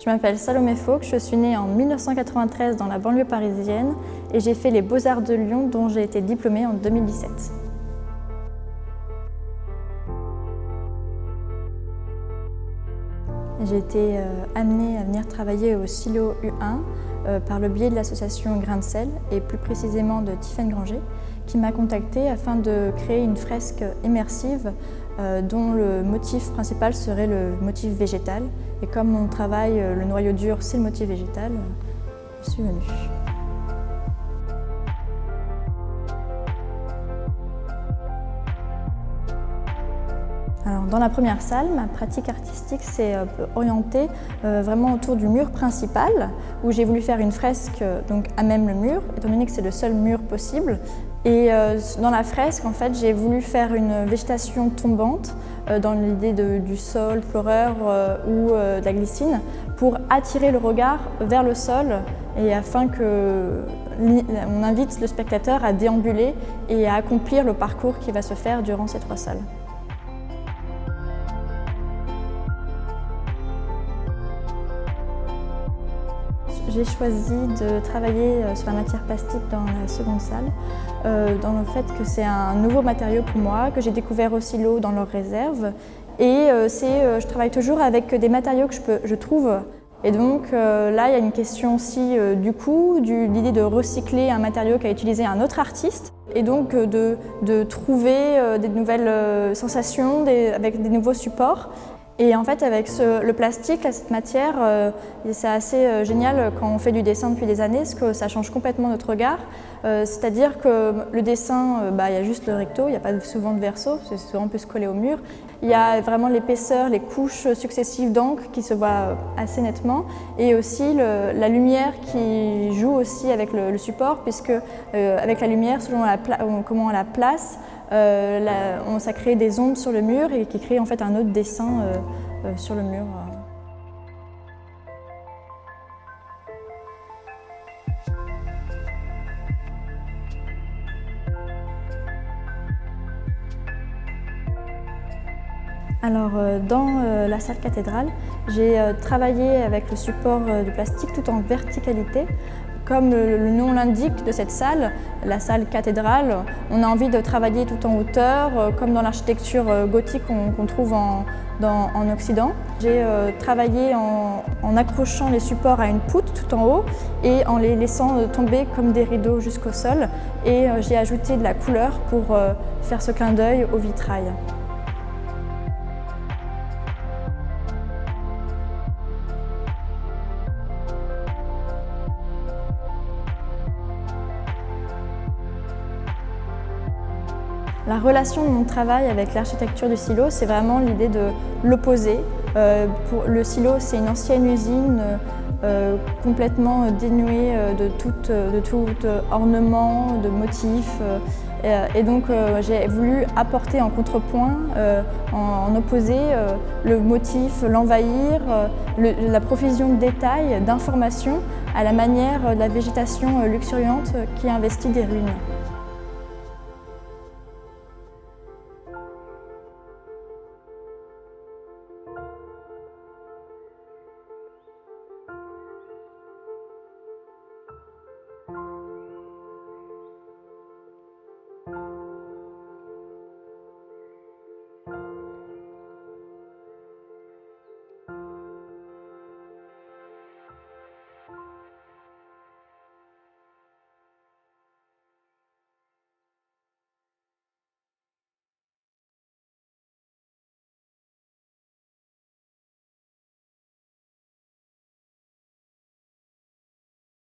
Je m'appelle Salomé Fauque, je suis née en 1993 dans la banlieue parisienne et j'ai fait les Beaux-Arts de Lyon dont j'ai été diplômée en 2017. J'ai été amenée à venir travailler au Silo U1 par le biais de l'association Grain de Sel et plus précisément de Tiffaine Granger qui m'a contactée afin de créer une fresque immersive dont le motif principal serait le motif végétal. Et comme mon travail, le noyau dur, c'est le motif végétal, je suis venue. Alors, dans la première salle, ma pratique artistique s'est orientée vraiment autour du mur principal, où j'ai voulu faire une fresque donc, à même le mur, étant donné que c'est le seul mur possible. Et dans la fresque, en fait, j'ai voulu faire une végétation tombante dans l'idée du sol, pleureur ou de la glycine, pour attirer le regard vers le sol et afin qu'on invite le spectateur à déambuler et à accomplir le parcours qui va se faire durant ces 3 salles. J'ai choisi de travailler sur la matière plastique dans la seconde salle, dans le fait que c'est un nouveau matériau pour moi, que j'ai découvert au Silo dans leurs réserves. Et je travaille toujours avec des matériaux que je trouve. Et donc là, il y a une question aussi du coût, l'idée de recycler un matériau qu'a utilisé un autre artiste. Et donc de trouver des nouvelles sensations avec des nouveaux supports. Et en fait, avec le plastique, cette matière, c'est assez génial quand on fait du dessin depuis des années, parce que ça change complètement notre regard. C'est-à-dire que le dessin, il y a juste le recto, il n'y a pas souvent de verso, c'est souvent plus collé au mur. Il y a vraiment l'épaisseur, les couches successives d'encre qui se voient assez nettement, et aussi la lumière qui joue aussi avec le support, puisque avec la lumière, selon comment on la place, ça crée des ombres sur le mur et qui crée en fait un autre dessin sur le mur. Alors, dans la salle cathédrale, j'ai travaillé avec le support de plastique tout en verticalité. Comme le nom l'indique de cette salle, la salle cathédrale, on a envie de travailler tout en hauteur, comme dans l'architecture gothique qu'on trouve en Occident. J'ai travaillé en accrochant les supports à une poutre tout en haut et en les laissant tomber comme des rideaux jusqu'au sol. Et j'ai ajouté de la couleur pour faire ce clin d'œil au vitrail. La relation de mon travail avec l'architecture du Silo, c'est vraiment l'idée de l'opposer. Le Silo, c'est une ancienne usine complètement dénuée de tout ornement, de motifs. Et donc j'ai voulu apporter en contrepoint, en opposer le motif, l'envahir, la profusion de détails, d'informations à la manière de la végétation luxuriante qui investit des ruines.